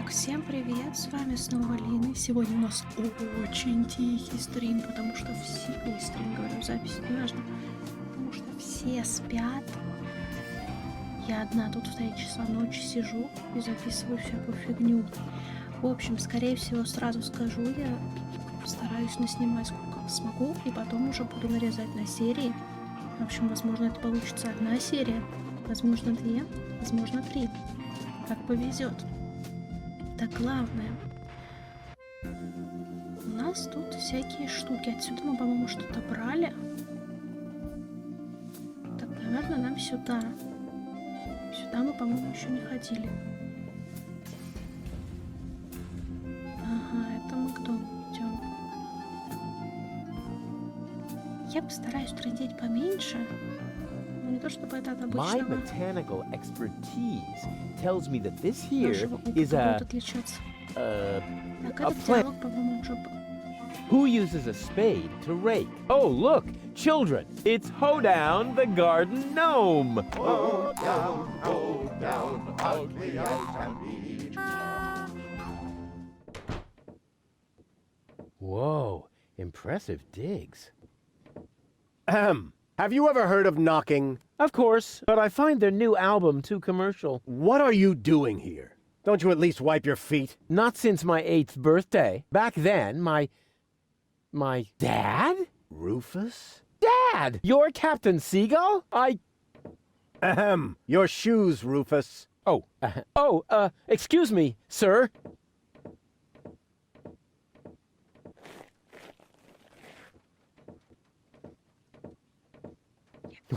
Всем привет, с вами снова Лина. Сегодня у нас очень тихий стрим, потому что все... Ой, стрим, говорю, запись, не важно. Потому что все спят. Я одна тут в 3 часа ночи сижу и записываю всякую фигню. В общем, скорее всего, сразу скажу, я стараюсь наснимать сколько смогу, и потом уже буду нарезать на серии. В общем, возможно, это получится 1 серия, возможно 2, возможно 3. Как повезет. Так, главное, у нас тут всякие штуки. Отсюда мы, по-моему, что-то брали. Так, наверное, нам сюда. Сюда мы, по-моему, еще не ходили. Ага, это мы к дому идем. Я постараюсь трындеть поменьше. Но не то, чтобы это от обычного. My botanical expertise tells me that this here Нашего is опыта a будут отличаться. Так, a этот plant. диалог, по-моему, уже был. Who uses a spade to rake? Oh, look, children! It's Hoedown the garden gnome. Go down, ugly as can be. Whoa, impressive digs. Ahem. Have you ever heard of knocking? Of course, but I find their new album too commercial. What are you doing here? Don't you at least wipe your feet? Not since my 8th birthday. Back then, my dad? Rufus? Dad! You're Captain Sigual? Ahem. Your shoes, Rufus. Excuse me, sir.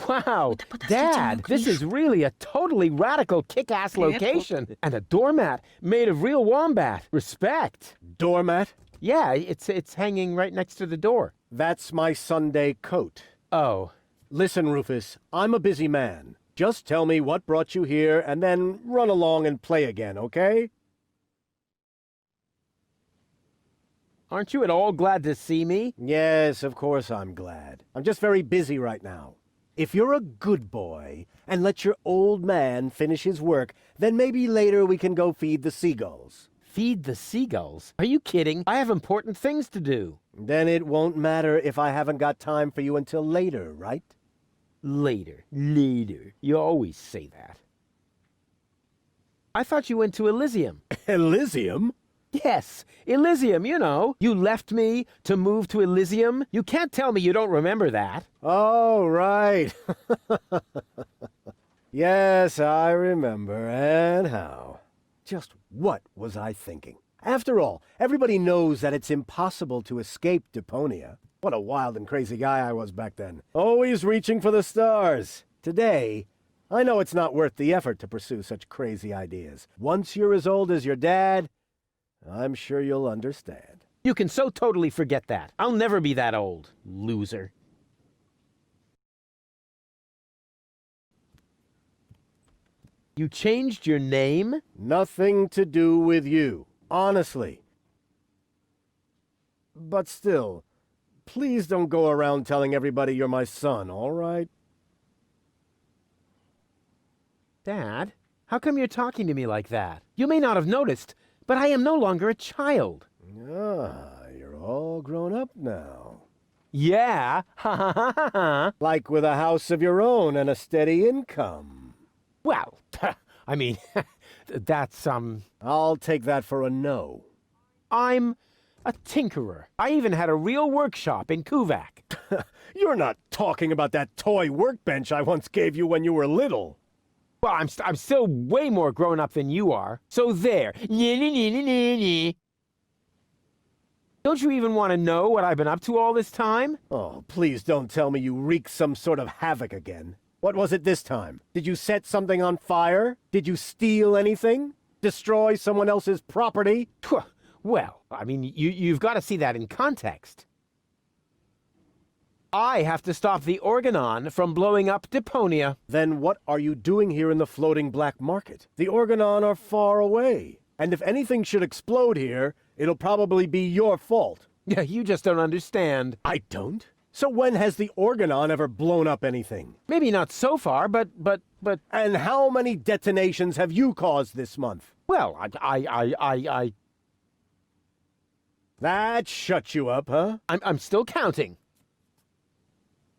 Wow, Dad, this is really a totally radical kick-ass location. And a doormat made of real wombat. Respect. Doormat? Yeah, it's hanging right next to the door. That's my Sunday coat. Oh. Listen, Rufus, I'm a busy man. Just tell me what brought you here and then run along and play again, okay? Aren't you at all glad to see me? Yes, of course I'm glad. I'm just very busy right now. If you're a good boy and let your old man finish his work, then maybe later we can go feed the seagulls. Feed the seagulls? Are you kidding? I have important things to do. Then it won't matter if I haven't got time for you until later, right? Later. You always say that. I thought you went to Elysium. Elysium? Yes, Elysium, you know. You left me to move to Elysium. You can't tell me you don't remember that. Oh, right. Yes, I remember. And how? Just what was I thinking? After all, everybody knows that it's impossible to escape Deponia. What a wild and crazy guy I was back then. Always reaching for the stars. Today, I know it's not worth the effort to pursue such crazy ideas. Once you're as old as your dad, I'm sure you'll understand. You can so totally forget that. I'll never be that old, loser. You changed your name? Nothing to do with you, honestly. But still, please don't go around telling everybody you're my son, all right? Dad, how come you're talking to me like that? You may not have noticed, but I am no longer a child. Ah, you're all grown up now. Yeah, ha ha ha ha ha. Like with a house of your own and a steady income. Well, I mean, that's, I'll take that for a no. I'm a tinkerer. I even had a real workshop in Kuvak. You're not talking about that toy workbench I once gave you when you were little. Well, I'm still way more grown up than you are. So there. Don't you even want to know what I've been up to all this time? Oh, please don't tell me you wreaked some sort of havoc again. What was it this time? Did you set something on fire? Did you steal anything? Destroy someone else's property? Well, I mean, you've got to see that in context. I have to stop the Organon from blowing up Deponia. Then what are you doing here in the floating black market? The Organon are far away. And if anything should explode here, it'll probably be your fault. Yeah, you just don't understand. I don't? So when has the Organon ever blown up anything? Maybe not so far, but... And how many detonations have you caused this month? Well, I... That shut you up, huh? I'm still counting.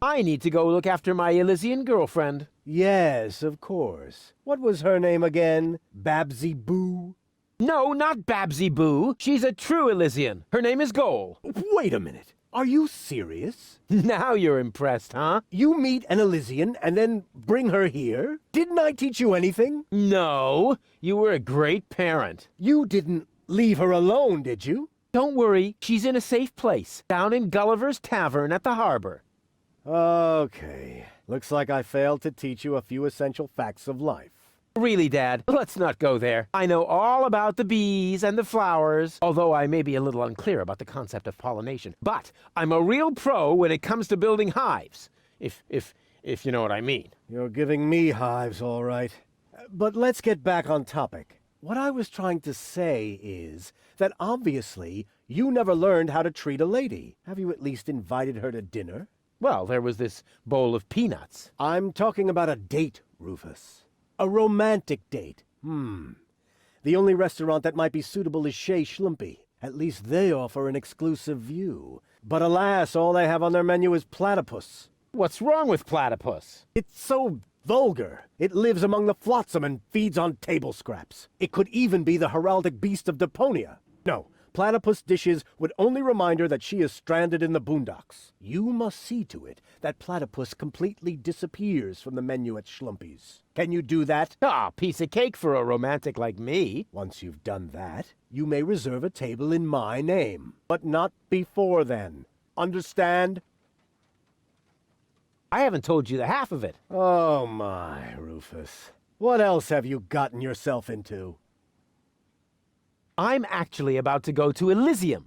I need to go look after my Elysian girlfriend. Yes, of course. What was her name again? Babsy Boo? No, not Babsy Boo. She's a true Elysian. Her name is Goal. Wait a minute. Are you serious? Now you're impressed, huh? You meet an Elysian and then bring her here? Didn't I teach you anything? No, you were a great parent. You didn't leave her alone, did you? Don't worry, she's in a safe place, down in Gulliver's Tavern at the harbor. Okay. Looks like I failed to teach you a few essential facts of life. Really, Dad, let's not go there. I know all about the bees and the flowers, although I may be a little unclear about the concept of pollination. But I'm a real pro when it comes to building hives, if you know what I mean. You're giving me hives, all right. But let's get back on topic. What I was trying to say is that obviously you never learned how to treat a lady. Have you at least invited her to dinner? Well, there was this bowl of peanuts. I'm talking about a date, Rufus. A romantic date. The only restaurant that might be suitable is Chez Schlumpy. At least they offer an exclusive view. But alas, all they have on their menu is platypus. What's wrong with platypus? It's so vulgar. It lives among the flotsam and feeds on table scraps. It could even be the heraldic beast of Deponia. No, platypus dishes would only remind her that she is stranded in the boondocks. You must see to it that platypus completely disappears from the menu at Schlumpy's. Can you do that? Ah, piece of cake for a romantic like me. Once you've done that, you may reserve a table in my name. But not before then. Understand? I haven't told you the half of it. Oh my, Rufus. What else have you gotten yourself into? I'm actually about to go to Elysium.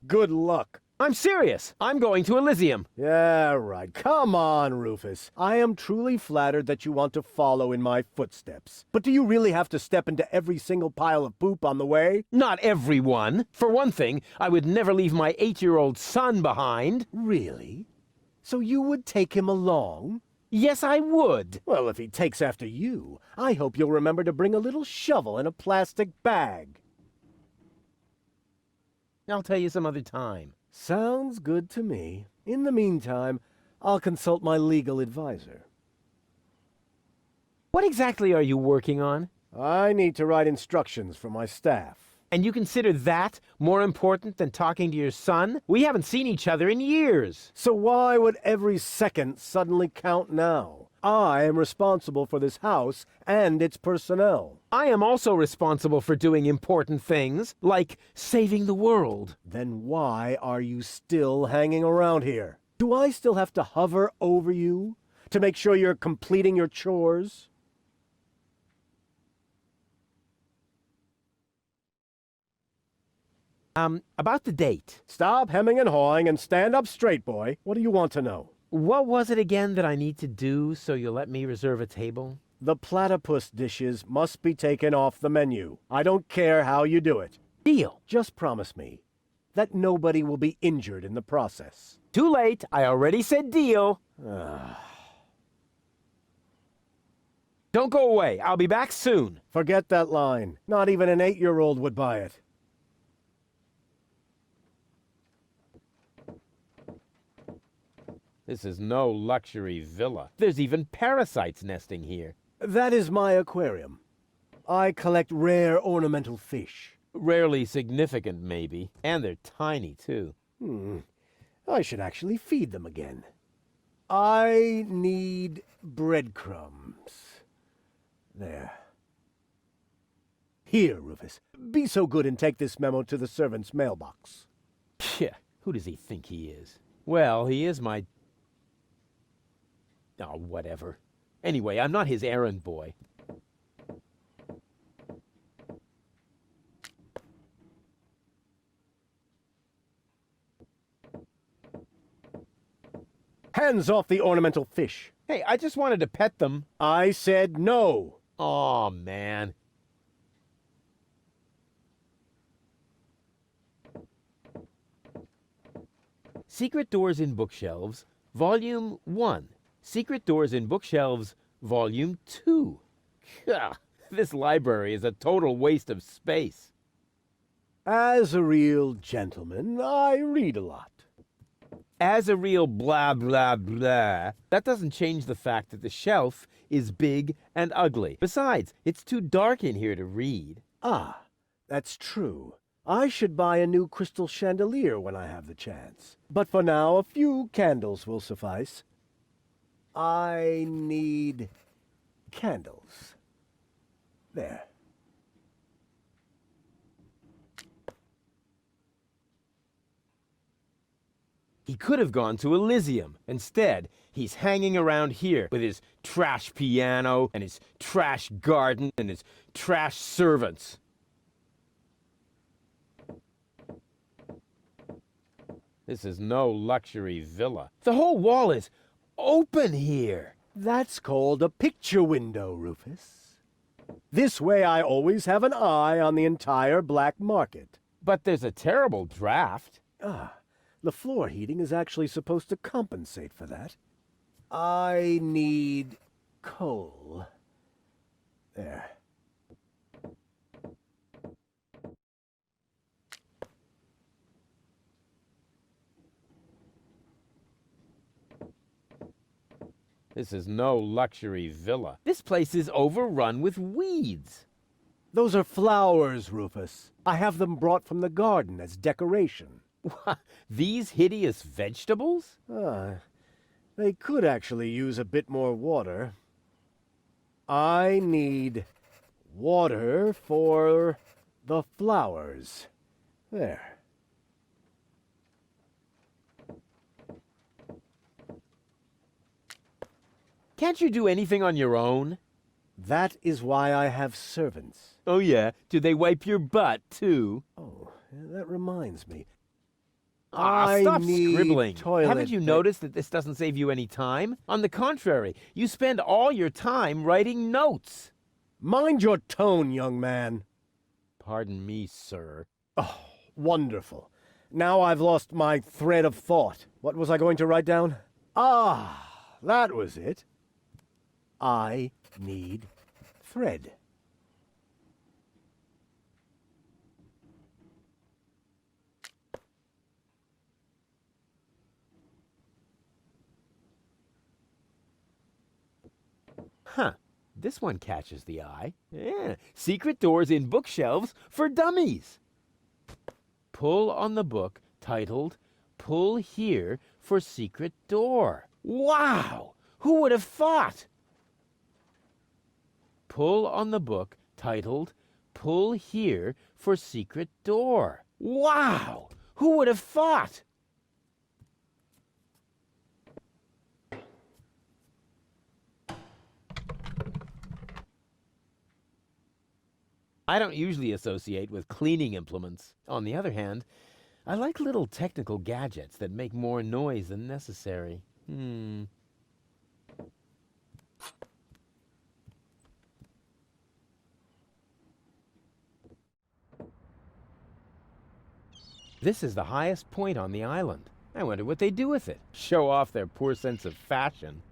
Good luck. I'm serious. I'm going to Elysium. Yeah, right. Come on, Rufus. I am truly flattered that you want to follow in my footsteps. But do you really have to step into every single pile of poop on the way? Not everyone. For one thing, I would never leave my 8-year-old son behind. Really? So you would take him along? Yes, I would. Well, if he takes after you, I hope you'll remember to bring a little shovel and a plastic bag. I'll tell you some other time. Sounds good to me. In the meantime, I'll consult my legal advisor. What exactly are you working on? I need to write instructions for my staff. And you consider that more important than talking to your son? We haven't seen each other in years. So why would every second suddenly count now? I am responsible for this house and its personnel. I am also responsible for doing important things, like saving the world. Then why are you still hanging around here? Do I still have to hover over you to make sure you're completing your chores? About the date. Stop hemming and hawing and stand up straight, boy. What do you want to know? What was it again that I need to do so you'll let me reserve a table? The platypus dishes must be taken off the menu. I don't care how you do it. Deal. Just promise me that nobody will be injured in the process. Too late. I already said deal. Don't go away. I'll be back soon. Forget that line. Not even an 8-year-old would buy it. This is no luxury villa. There's even parasites nesting here. That is my aquarium. I collect rare ornamental fish. Rarely significant, maybe. And they're tiny, too. I should actually feed them again. I need breadcrumbs. There. Here, Rufus. Be so good and take this memo to the servant's mailbox. Yeah, who does he think he is? Well, he is my... Oh, whatever. Anyway, I'm not his errand boy. Hands off the ornamental fish. Hey, I just wanted to pet them. I said no. Aw, man. Secret Doors in Bookshelves, Volume 1. Secret Doors in Bookshelves, Volume 2. Gah, This library is a total waste of space. As a real gentleman, I read a lot. As a real blah, blah, blah, that doesn't change the fact that the shelf is big and ugly. Besides, it's too dark in here to read. Ah, that's true. I should buy a new crystal chandelier when I have the chance. But for now, a few candles will suffice. I need candles. There. He could have gone to Elysium. Instead, he's hanging around here with his trash piano and his trash garden and his trash servants. This is no luxury villa. The whole wall is open here. That's called a picture window, Rufus. This way I always have an eye on the entire black market. But there's a terrible draft. Ah, the floor heating is actually supposed to compensate for that. I need coal. There. This is no luxury villa. This place is overrun with weeds. Those are flowers, Rufus. I have them brought from the garden as decoration. These hideous vegetables? They could actually use a bit more water. I need water for the flowers. There. Can't you do anything on your own? That is why I have servants. Oh yeah? Do they wipe your butt, too? Oh, that reminds me. Stop need scribbling. toilet Haven't you noticed that this doesn't save you any time? On the contrary, you spend all your time writing notes. Mind your tone, young man. Pardon me, sir. Oh, wonderful. Now I've lost my thread of thought. What was I going to write down? Ah, that was it. I need thread. Huh. This one catches the eye. Yeah. Secret doors in bookshelves for dummies. Pull on the book titled Pull Here for Secret Door. Wow! Who would have thought? Pull on the book titled Pull Here for Secret Door. Wow! Who would have thought? I don't usually associate with cleaning implements. On the other hand, I like little technical gadgets that make more noise than necessary. This is the highest point on the island. I wonder what they do with it. Show off their poor sense of fashion.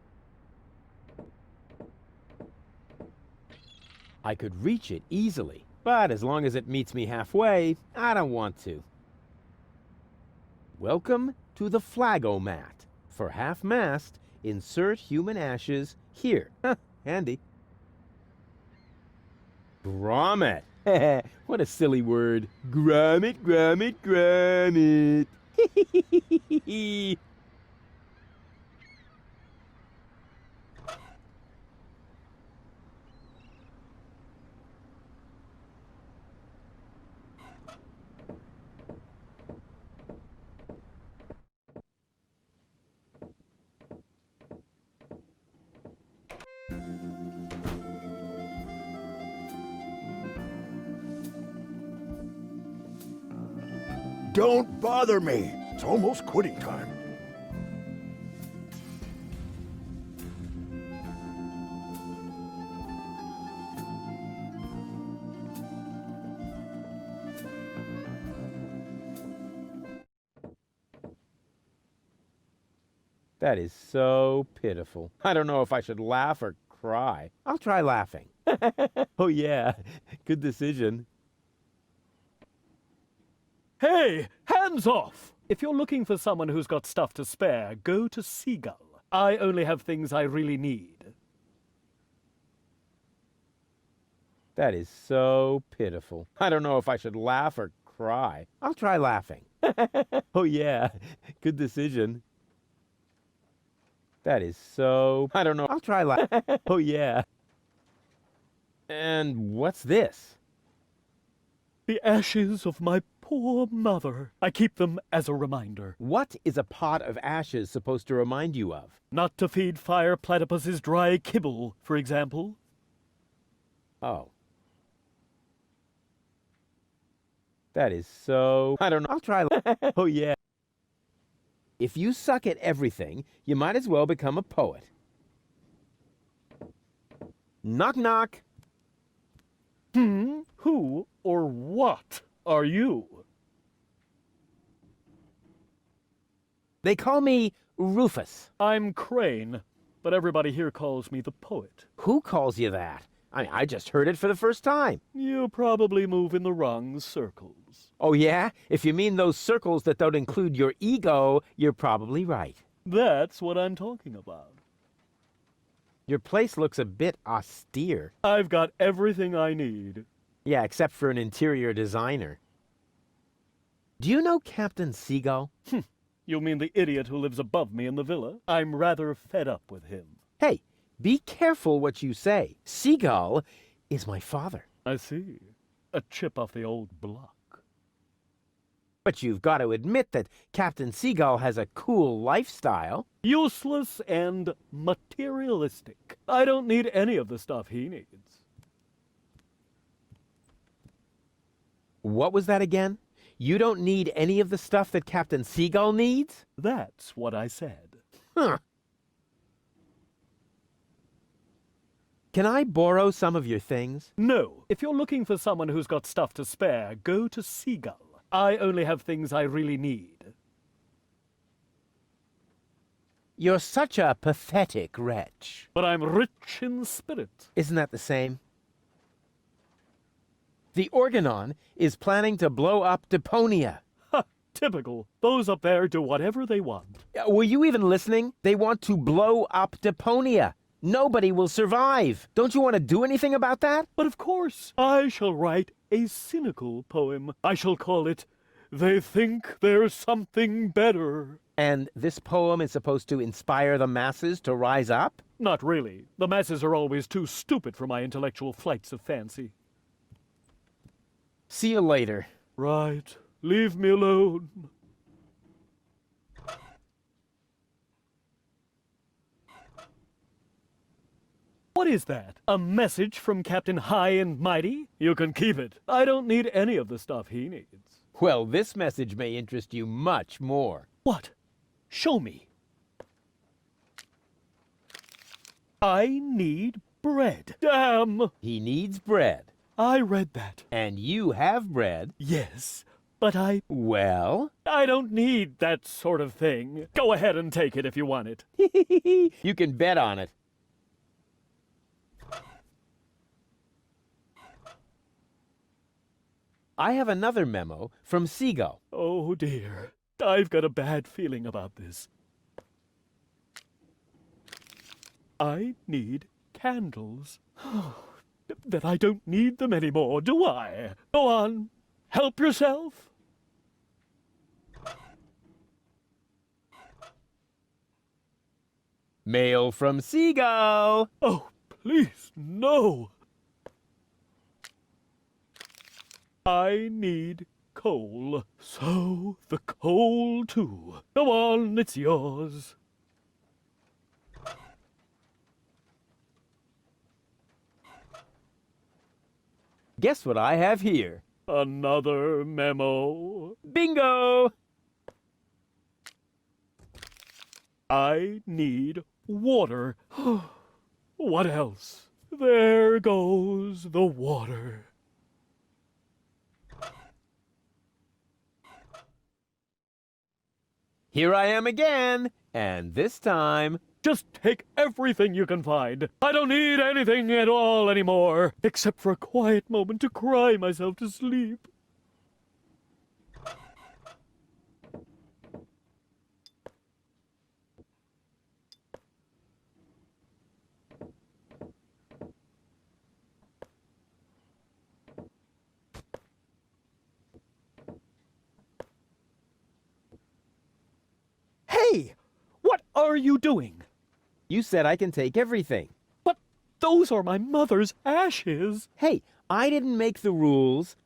I could reach it easily, but as long as it meets me halfway, I don't want to. Welcome to the Flagomat. For half-mast, insert human ashes here. Handy. Grommet. What a silly word. Grommet, grommet, grommet. Don't bother me. It's almost quitting time. That is so pitiful. I don't know if I should laugh or cry. I'll try laughing. Oh yeah, good decision. Hey, hands off! If you're looking for someone who's got stuff to spare, go to Seagull. I only have things I really need. That is so pitiful. I don't know if I should laugh or cry. I'll try laughing. Oh yeah, good decision. That is so... I don't know. I'll try laughing. Oh yeah. And what's this? The ashes of my poor mother. I keep them as a reminder. What is a pot of ashes supposed to remind you of? Not to feed fire platypuses dry kibble, for example. Oh. That is so... I don't know. I'll try... Oh, yeah. If you suck at everything, you might as well become a poet. Knock, knock. Who or what are you? They call me Rufus. I'm Crane, but everybody here calls me the poet. Who calls you that? I just heard it for the first time. You probably move in the wrong circles. Oh, yeah? If you mean those circles that don't include your ego, you're probably right. That's what I'm talking about. Your place looks a bit austere. I've got everything I need. Yeah, except for an interior designer. Do you know Captain Sigual? You mean the idiot who lives above me in the villa? I'm rather fed up with him. Hey, be careful what you say. Sigual is my father. I see. A chip off the old block. But you've got to admit that Captain Sigual has a cool lifestyle. Useless and materialistic. I don't need any of the stuff he needs. What was that again? You don't need any of the stuff that Captain Sigual needs? That's what I said. Huh. Can I borrow some of your things? No. If you're looking for someone who's got stuff to spare, go to Seagull. I only have things I really need. You're such a pathetic wretch. But I'm rich in spirit. Isn't that the same? The Organon is planning to blow up Deponia. Ha! Typical. Those up there do whatever they want. Were you even listening? They want to blow up Deponia. Nobody will survive. Don't you want to do anything about that? But of course, I shall write a cynical poem. I shall call it, "They Think There's Something Better." And this poem is supposed to inspire the masses to rise up? Not really. The masses are always too stupid for my intellectual flights of fancy. See you later. Right. Leave me alone. What is that? A message from Captain High and Mighty? You can keep it. I don't need any of the stuff he needs. Well, this message may interest you much more. What? Show me. I need bread. Damn! He needs bread. I read that. And you have bread. Yes, but Well? I don't need that sort of thing. Go ahead and take it if you want it. You can bet on it. I have another memo from Sigual. Oh dear. I've got a bad feeling about this. I need candles. Then I don't need them anymore, do I? Go on. Help yourself. Mail from Sigual. Oh, please, no. I need coal. So, the coal too. Go on, it's yours. Guess what I have here? Another memo. Bingo! I need water. What else? There goes the water. Here I am again, and this time Just take everything you can find. I don't need anything at all anymore, except for a quiet moment to cry myself to sleep. Hey! What are you doing? You said I can take everything. But those are my mother's ashes. Hey, I didn't make the rules.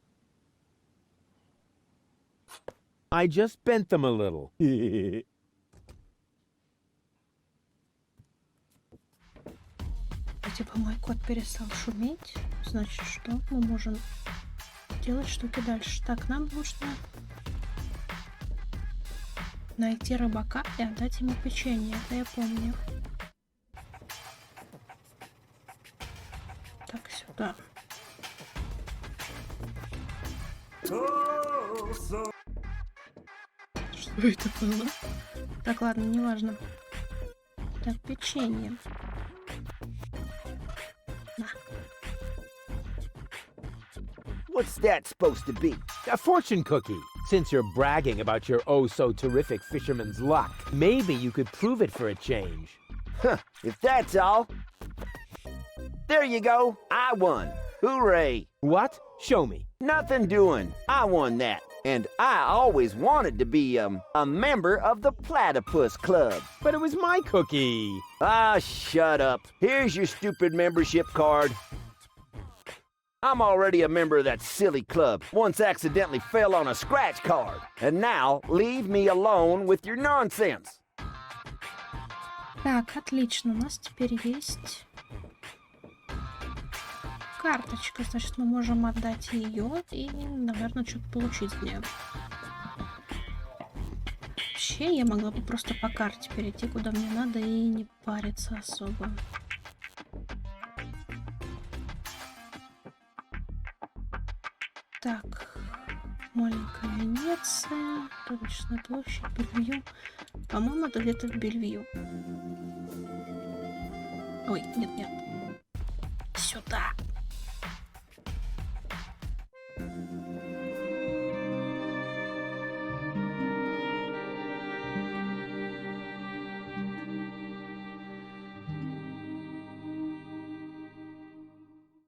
I just bent them a little. Типа мой кот перестал шуметь. Значит, что? Мы можем делать штуки дальше. Так, нам нужно найти рыбака и отдать ему печенье. Это я помню. Так, сюда. Что это было? Так, ладно, неважно. Так, печенье. На. What's that supposed to be? A fortune cookie. Since you're bragging about your oh-so-terrific fisherman's luck, maybe you could prove it for a change. Huh, if that's all. There you go. I won. Hooray. What? Show me. Nothing doing. I won that. And I always wanted to be, a member of the Platypus Club. But it was my cookie. Ah, shut up. Here's your stupid membership card. I'm already a member of that silly club. Once accidentally fell on a scratch card. And now, leave me alone with your nonsense. Так, отлично. У нас теперь есть карточка. Значит, мы можем отдать ее и, наверное, что-то получить с нее. Вообще, я могла бы просто по карте перейти, куда мне надо, и не париться особо. Так, маленькая Венеция, рыночная площадь, Бельвью. По-моему, это где-то в Бельвью. Ой, нет. Сюда.